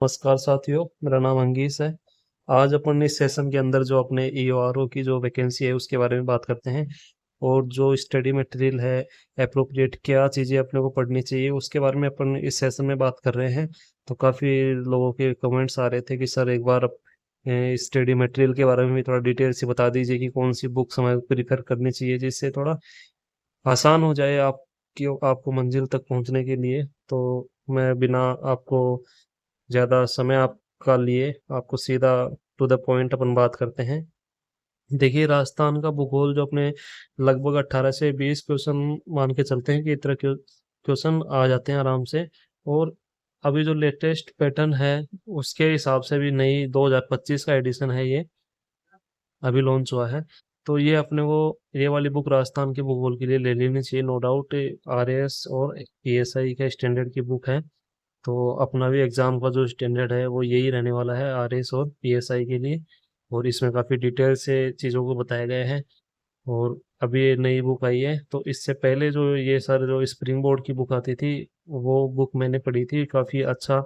नमस्कार साथियों, मेरा नाम अंगीस है। आज अपन इस सेशन के अंदर जो अपने ईओआरओ की जो वैकेंसी है उसके बारे में बात करते हैं। और जो स्टडी मटेरियल है, अप्रोप्रिएट क्या चीज़ें अपने को पढ़नी चाहिए उसके बारे में अपन इस सेशन में बात कर रहे हैं। तो काफ़ी लोगों के कमेंट्स आ रहे थे कि सर एक बार स्टडी मटेरियल के बारे में भी थोड़ा डिटेल से बता दीजिए कि कौन सी बुक्स हमें प्रिफर करनी चाहिए, जिससे थोड़ा आसान हो जाए आपको मंजिल तक पहुंचने के लिए। तो मैं बिना आपको ज़्यादा समय आपका लिए आपको सीधा टू द पॉइंट अपन बात करते हैं। देखिए, राजस्थान का भूगोल जो अपने लगभग 18 से 20 क्वेश्चन मान के चलते हैं कि इतना क्वेश्चन आ जाते हैं आराम से। और अभी जो लेटेस्ट पैटर्न है उसके हिसाब से भी नई 2025 का एडिशन है, ये अभी लॉन्च हुआ है। तो ये अपने को ये वाली बुक राजस्थान के भूगोल के लिए ले लेनी चाहिए, नो डाउट। आरएएस और पीएसआई का स्टैंडर्ड की बुक है। तो अपना भी एग्ज़ाम का जो स्टैंडर्ड है वो यही रहने वाला है आरएस और पीएसआई के लिए। और इसमें काफ़ी डिटेल से चीज़ों को बताया गया है। और अभी ये नई बुक आई है, तो इससे पहले जो ये सर जो स्प्रिंग बोर्ड की बुक आती थी वो बुक मैंने पढ़ी थी। काफ़ी अच्छा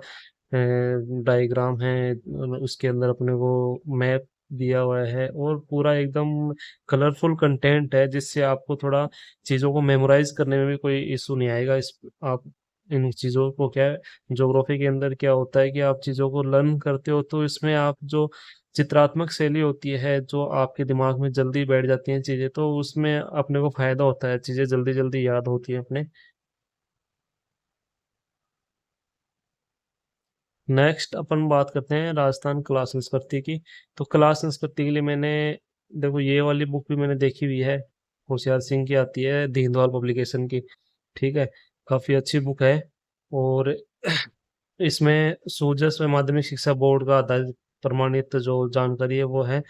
डायग्राम है, उसके अंदर अपने को मैप दिया हुआ है और पूरा एकदम कलरफुल कंटेंट है, जिससे आपको थोड़ा चीज़ों को मेमोराइज करने में भी कोई इशू नहीं आएगा। इस आप इन चीज़ों को क्या है, ज्योग्राफी के अंदर क्या होता है कि आप चीज़ों को लर्न करते हो तो इसमें आप जो चित्रात्मक शैली होती है जो आपके दिमाग में जल्दी बैठ जाती हैं चीज़ें, तो उसमें अपने को फायदा होता है, चीज़ें जल्दी जल्दी याद होती हैं अपने। नेक्स्ट अपन बात करते हैं राजस्थान कला संस्कृति की। तो कला संस्कृति के लिए मैंने, देखो ये वाली बुक भी मैंने देखी हुई है, होशियार सिंह की आती है, दीनदयाल पब्लिकेशन की। ठीक है, काफ़ी अच्छी बुक है। और इसमें सूजस माध्यमिक शिक्षा बोर्ड का आधारित प्रमाणित जो जानकारी है वो है।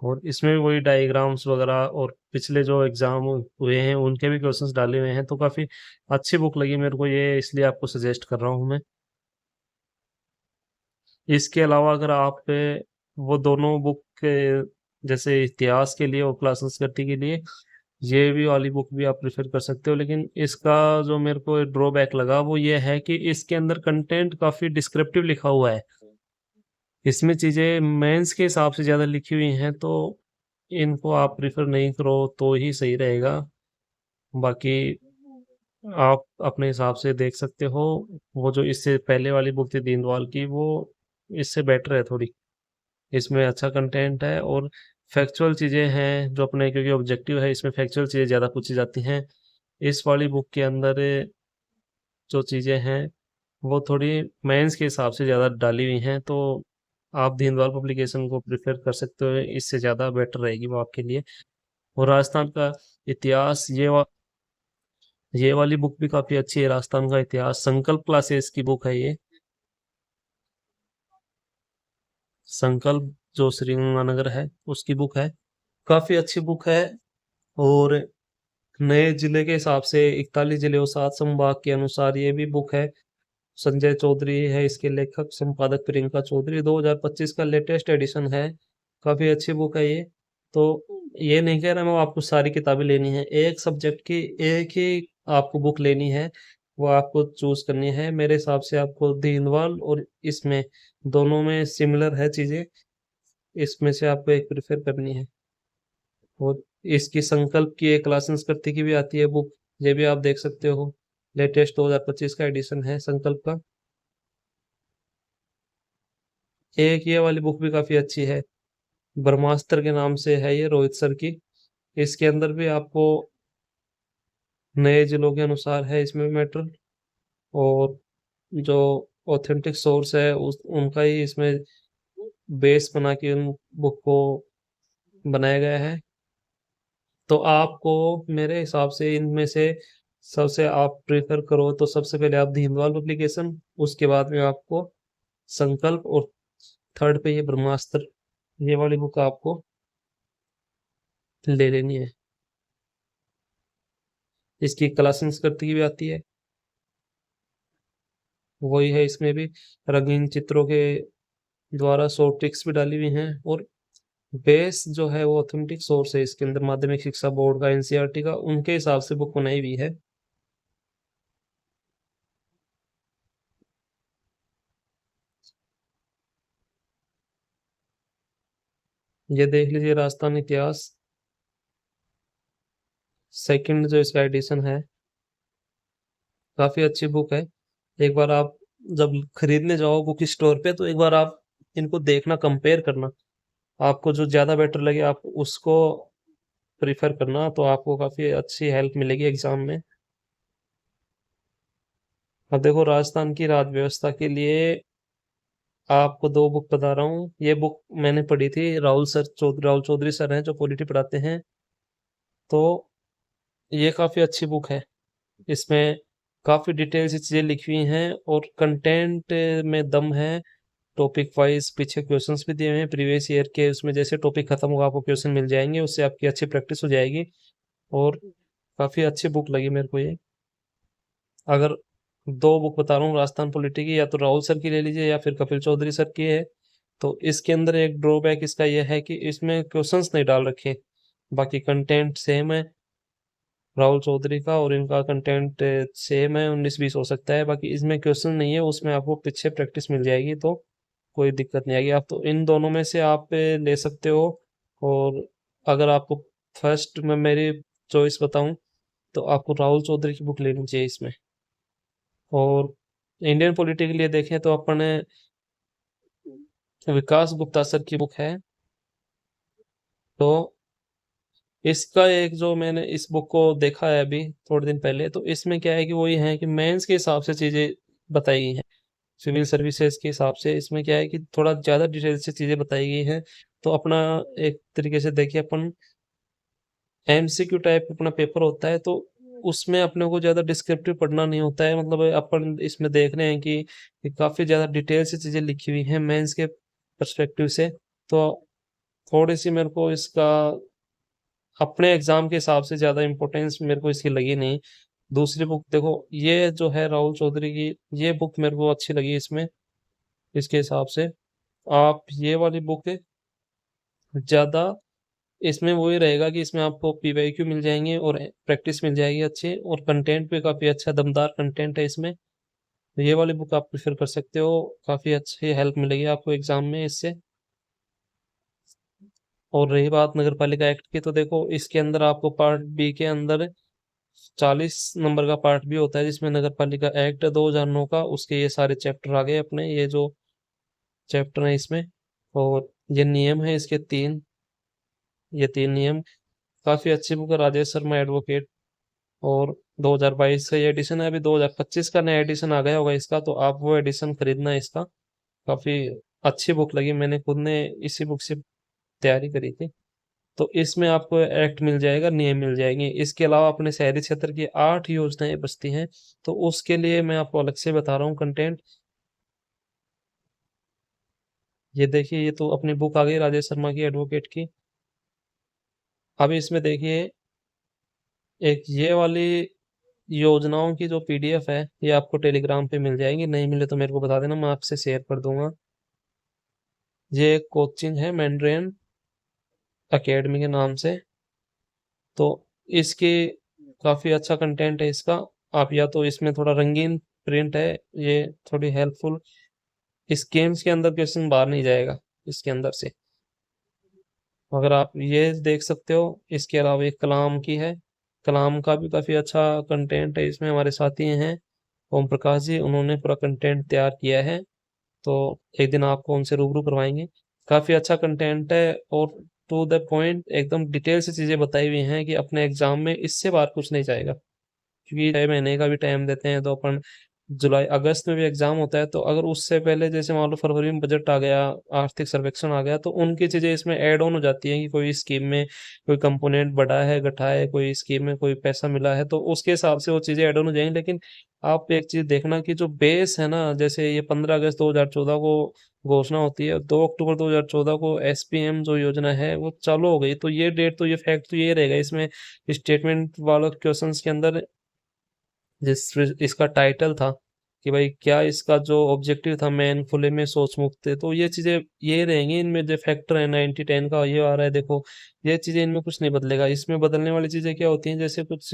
और इसमें भी वही डायग्राम्स वगैरह और पिछले जो एग्जाम हुए हैं उनके भी क्वेश्चंस डाले हुए हैं। तो काफ़ी अच्छी बुक लगी मेरे को ये, इसलिए आपको सजेस्ट कर रहा हूँ मैं। इसके अलावा अगर आप वो दोनों बुक के जैसे इतिहास के लिए और कला संस्कृति के लिए ये भी वाली बुक भी आप प्रेफर कर सकते हो, लेकिन इसका जो मेरे को ड्रॉबैक लगा वो ये है कि इसके अंदर कंटेंट काफ़ी डिस्क्रिप्टिव लिखा हुआ है। इसमें चीज़ें मेंस के हिसाब से ज़्यादा लिखी हुई हैं, तो इनको आप प्रेफर नहीं करो तो ही सही रहेगा। बाकी आप अपने हिसाब से देख सकते हो। वो जो इससे पहले वाली बुक थी दीनदयाल की, वो इससे बेटर है थोड़ी। इसमें अच्छा कंटेंट है और फैक्चुअल चीज़ें हैं जो अपने, क्योंकि ऑब्जेक्टिव है इसमें फैक्चुअल चीज़ें ज़्यादा पूछी जाती हैं। इस वाली बुक के अंदर जो चीज़ें हैं वो थोड़ी मेंस के हिसाब से ज़्यादा डाली हुई हैं। तो आप दीनदयाल पब्लिकेशन को प्रेफर कर सकते हो, इससे ज़्यादा बेटर रहेगी वो आपके लिए। और राजस्थान का इतिहास, ये वाली बुक भी काफ़ी अच्छी है। राजस्थान का इतिहास संकल्प क्लासेस की बुक है ये। संकल्प जो श्रीगंगानगर है उसकी बुक है, काफ़ी अच्छी बुक है। और नए जिले के हिसाब से 41 जिले और 7 संभाग के अनुसार ये भी बुक है। संजय चौधरी है इसके लेखक, संपादक प्रियंका चौधरी, 2025 का लेटेस्ट एडिशन है। काफ़ी अच्छी बुक है ये। तो ये नहीं कह रहा मैं आपको सारी किताबें लेनी है, एक सब्जेक्ट की एक ही आपको बुक लेनी है, वो आपको चूज करनी है। मेरे हिसाब से आपको दीनवाल और इसमें दोनों में सिमिलर है चीज़ें, इसमें से आपको एक प्रेफर करनी है। और इसकी संकल्प की एक कला संस्कृति की भी आती है बुक, ये भी आप देख सकते हो। लेटेस्ट 2025 का एडिशन है संकल्प का। एक ये वाली बुक भी काफ़ी अच्छी है, ब्रह्मास्त्र के नाम से है ये, रोहित सर की। इसके अंदर भी आपको नए जिलों के अनुसार है इसमें मैटर। और जो ऑथेंटिक सोर्स है उस उनका ही इसमें बेस बना के उन बुक को बनाया गया है। तो आपको मेरे हिसाब से इनमें से सबसे आप प्रेफर करो तो सबसे पहले आप दीनदयाल पब्लिकेशन, उसके बाद में आपको संकल्प, और थर्ड पे ये ब्रह्मास्त्र, ये वाली बुक आपको ले लेनी है। इसकी कला संस्कृति की भी आती है, वही है इसमें भी, रंगीन चित्रों के द्वारा शॉर्ट ट्रिक्स भी डाली हुई हैं। और बेस जो है वो ऑथेंटिक सोर्स है इसके अंदर, माध्यमिक शिक्षा बोर्ड का, एनसीईआरटी का, उनके हिसाब से बुक बनाई हुई है। ये देख लीजिए राजस्थान इतिहास, सेकंड जो इसका एडिशन है, काफी अच्छी बुक है। एक बार आप जब खरीदने जाओ बुक स्टोर पे तो एक बार आप इनको देखना, कंपेयर करना, आपको जो ज्यादा बेटर लगे आप उसको प्रिफर करना, तो आपको काफी अच्छी हेल्प मिलेगी एग्जाम में। अब देखो राजस्थान की राज्य व्यवस्था के लिए आपको दो बुक बता रहा हूँ। ये बुक मैंने पढ़ी थी, राहुल चौधरी सर हैं जो पॉलिटी पढ़ाते हैं। तो ये काफी अच्छी बुक है। इसमें काफी डिटेल से चीजें लिखी हुई हैं और कंटेंट में दम है। टॉपिक वाइज पीछे क्वेश्चंस भी दिए हुए हैं प्रीवियस ईयर के, उसमें जैसे टॉपिक खत्म होगा आपको क्वेश्चन मिल जाएंगे, उससे आपकी अच्छी प्रैक्टिस हो जाएगी। और काफी अच्छी बुक लगी मेरे को ये। अगर दो बुक बता रहा हूँ राजस्थान पॉलिटी की, या तो राहुल सर की ले लीजिए या फिर कपिल चौधरी सर की है। तो इसके अंदर एक ड्रॉबैक इसका यह है कि इसमें क्वेश्चंस नहीं डाल रखे, बाकी कंटेंट सेम है। राहुल चौधरी का और इनका कंटेंट सेम है, 19-20 हो सकता है, बाकी इसमें क्वेश्चन नहीं है, उसमें आपको पीछे प्रैक्टिस मिल जाएगी, तो कोई दिक्कत नहीं आएगी। आप तो इन दोनों में से आप ले सकते हो। और अगर आपको फर्स्ट में मेरी चॉइस बताऊं तो आपको राहुल चौधरी की बुक लेनी चाहिए इसमें। और इंडियन पॉलिटी के लिए देखें तो अपने विकास गुप्ता सर की बुक है। तो इसका एक जो मैंने इस बुक को देखा है अभी थोड़े दिन पहले, तो इसमें क्या है कि वही है कि मेंस के हिसाब से चीजें बताई गई हैं। सिविल सर्विसेज के हिसाब से इसमें क्या है कि थोड़ा ज्यादा डिटेल से चीजें बताई गई हैं। तो अपना एक तरीके से देखिए, अपन एमसीक्यू टाइप अपना पेपर होता है, तो उसमें अपने को ज्यादा डिस्क्रिप्टिव पढ़ना नहीं होता है। मतलब अपन इसमें देख रहे हैं कि काफी ज्यादा डिटेल से चीजें लिखी हुई हैं मेंस के पर्सपेक्टिव से। तो थोड़ी सी मेरे को इसका अपने एग्जाम के हिसाब से ज्यादा इंपॉर्टेंस मेरे को इसकी लगी नहीं। दूसरी बुक देखो, ये जो है राहुल चौधरी की, ये बुक मेरे को अच्छी लगी इसमें, इसके हिसाब से आप ये वाली बुक ज्यादा, इसमें वही रहेगा कि इसमें आपको पीवाईक्यू मिल जाएंगे और प्रैक्टिस मिल जाएगी अच्छी, और कंटेंट भी काफी अच्छा दमदार कंटेंट है इसमें। तो ये वाली बुक आप प्रेफर कर सकते हो, काफी अच्छी हेल्प मिलेगी आपको एग्जाम में इससे। और रही बात नगर पालिका एक्ट की, तो देखो इसके अंदर आपको पार्ट बी के अंदर 40 नंबर का पार्ट भी होता है जिसमें नगर पालिका एक्ट 2009 का, उसके ये सारे चैप्टर आ गए अपने, ये जो चैप्टर है इसमें। और ये नियम है इसके तीन, ये तीन नियम। काफी अच्छी बुक है, राजेश शर्मा एडवोकेट। और 2022 का ये एडिशन है, अभी 2025 का नया एडिशन आ गया होगा इसका, तो आप वो एडिशन खरीदना इसका। काफी अच्छी बुक लगी, मैंने खुद ने इसी बुक से तैयारी करी थी। तो इसमें आपको एक्ट मिल जाएगा, नियम मिल जाएंगे। इसके अलावा अपने शहरी क्षेत्र की 8 योजनाएं बचती हैं, तो उसके लिए मैं आपको अलग से बता रहा हूँ कंटेंट। ये देखिए, ये तो अपनी बुक आ गई राजेश शर्मा की एडवोकेट की। अभी इसमें देखिए, एक ये वाली योजनाओं की जो पीडीएफ है ये आपको टेलीग्राम पे मिल जाएगी, नहीं मिले तो मेरे को बता देना, मैं आपसे शेयर कर दूंगा। ये एक कोचिंग है मैंड्रियन अकेडमी के नाम से। तो इसकी काफी अच्छा कंटेंट है इसका। आप या तो इसमें थोड़ा रंगीन प्रिंट है, ये थोड़ी हेल्पफुल, इस गेम्स के अंदर क्वेश्चन बाहर नहीं जाएगा इसके अंदर से, अगर आप ये देख सकते हो। इसके अलावा एक कलाम की है, कलाम का भी काफी अच्छा कंटेंट है इसमें। हमारे साथी हैं ओम प्रकाश जी, उन्होंने पूरा कंटेंट तैयार किया है, तो एक दिन आपको उनसे रूबरू करवाएंगे। काफी अच्छा कंटेंट है और टू द पॉइंट एकदम डिटेल से चीजें बताई हुई हैं कि अपने एग्जाम में इससे बाहर कुछ नहीं जाएगा। क्योंकि 6 महीने का भी टाइम देते हैं, तो अपन जुलाई अगस्त में भी एग्जाम होता है, तो अगर उससे पहले जैसे मान लो फरवरी में बजट आ गया, आर्थिक सर्वेक्षण आ गया, तो उनकी चीजें इसमें ऐड ऑन हो जाती हैं कि कोई स्कीम में कोई कंपोनेंट बढ़ा है घटा है, कोई स्कीम में कोई पैसा मिला है, तो उसके हिसाब से वो चीजें ऐड ऑन हो जाएंगी। लेकिन आप एक चीज देखना कि जो बेस है ना, जैसे ये 15 अगस्त 2014 को घोषणा होती है, 2 अक्टूबर 2014 को एसपीएम जो योजना है वो चालू हो गई, तो ये डेट तो ये फैक्ट तो ये रहेगा इसमें। स्टेटमेंट वालों क्वेश्चंस के अंदर जिस इसका टाइटल था कि भाई क्या इसका जो ऑब्जेक्टिव था मेन खुले में सोच मुक्त थे, तो ये चीजें ये रहेंगी। इनमें जो फैक्टर है 90-10 का ये आ रहा है, देखो ये चीजें इनमें कुछ नहीं बदलेगा। इसमें बदलने वाली चीजें क्या होती हैं, जैसे कुछ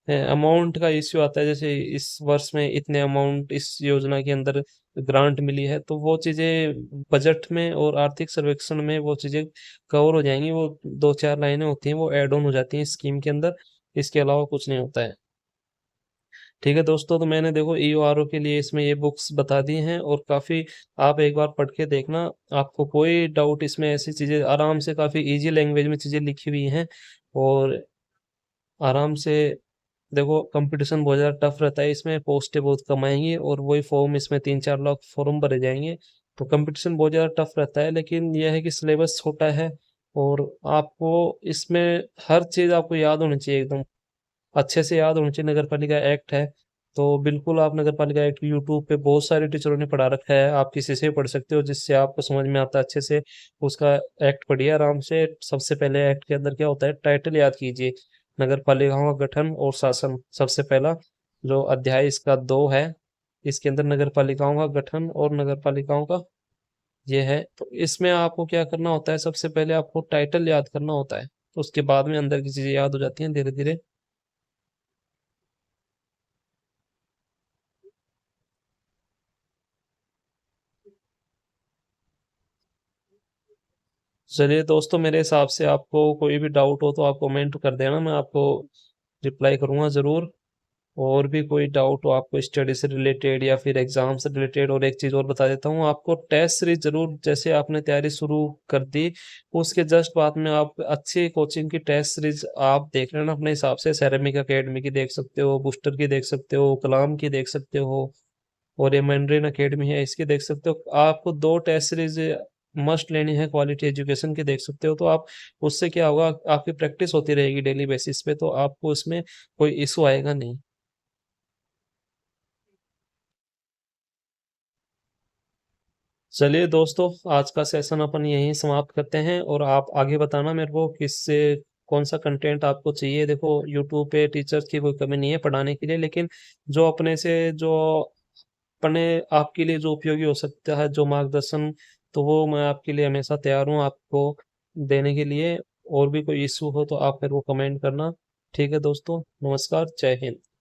अमाउंट का इश्यू आता है, जैसे इस वर्ष में इतने अमाउंट इस योजना के अंदर ग्रांट मिली है, तो वो चीजें बजट में और आर्थिक सर्वेक्षण में वो चीजें कवर हो जाएंगी। वो 2-4 लाइनें होती हैं, वो ऐड ऑन हो जाती हैं स्कीम के अंदर। इसके अलावा कुछ नहीं होता है। ठीक है दोस्तों, तो मैंने देखो ईओआरओ के लिए इसमें ये बुक्स बता दी हैं, और काफ़ी आप एक बार पढ़ के देखना, आपको कोई डाउट इसमें, ऐसी चीज़ें आराम से काफ़ी इजी लैंग्वेज में चीज़ें लिखी हुई हैं। और आराम से देखो, कंपटीशन बहुत ज़्यादा टफ रहता है इसमें, पोस्टें बहुत कम आएंगी, और वही फॉर्म इसमें 3-4 लाख फॉर्म भरे जाएंगे। तो कंपटीशन बहुत ज़्यादा टफ रहता है, लेकिन यह है कि सिलेबस छोटा है, और आपको इसमें हर चीज़ आपको याद होनी चाहिए एकदम अच्छे से याद होनी चाहिए। नगर पालिका एक्ट है, तो बिल्कुल आप नगर पालिका एक्ट यूट्यूब पे बहुत सारे टीचरों ने पढ़ा रखा है, आप किसी से भी पढ़ सकते हो जिससे आपको समझ में आता है अच्छे से। उसका एक्ट पढ़िए आराम से। सबसे पहले एक्ट के अंदर क्या होता है, टाइटल याद कीजिए, नगर पालिकाओं का गठन और शासन। सबसे पहला जो अध्याय इसका 2 है, इसके अंदर नगर पालिकाओं का गठन और नगर पालिकाओं का ये है। तो इसमें आपको क्या करना होता है, सबसे पहले आपको टाइटल याद करना होता है, तो उसके बाद में अंदर की चीजें याद हो जाती हैं धीरे धीरे। चलिए दोस्तों, मेरे हिसाब से आपको कोई भी डाउट हो तो आप कमेंट कर देना, मैं आपको रिप्लाई करूंगा ज़रूर। और भी कोई डाउट हो आपको स्टडी से रिलेटेड या फिर एग्जाम से रिलेटेड, और एक चीज़ और बता देता हूँ आपको, टेस्ट सीरीज जरूर, जैसे आपने तैयारी शुरू कर दी उसके जस्ट बाद में आप अच्छी कोचिंग की टेस्ट सीरीज आप देख लेना अपने हिसाब से। सैरेमिक एकेडमी की देख सकते हो, बूस्टर की देख सकते हो, कलाम की देख सकते हो, और ये मैंड्रिन अकेडमी है इसकी देख सकते हो। आपको 2 टेस्ट सीरीज मस्ट लेनी है, क्वालिटी एजुकेशन की देख सकते हो। तो आप उससे क्या होगा, आपकी प्रैक्टिस होती रहेगी डेली बेसिस पे, तो आपको इसमें कोई इशू आएगा नहीं। चलिए दोस्तों, आज का सेशन अपन यहीं समाप्त करते हैं, और आप आगे बताना मेरे को किससे कौन सा कंटेंट आपको चाहिए। देखो यूट्यूब पे टीचर्स की कोई कमी नहीं है पढ़ाने के लिए, लेकिन जो अपने से जो अपने आपके लिए जो उपयोगी हो सकता है, जो मार्गदर्शन, तो वो मैं आपके लिए हमेशा तैयार हूँ आपको देने के लिए। और भी कोई इशू हो तो आप मेरे को कमेंट करना। ठीक है दोस्तों, नमस्कार, जय हिंद।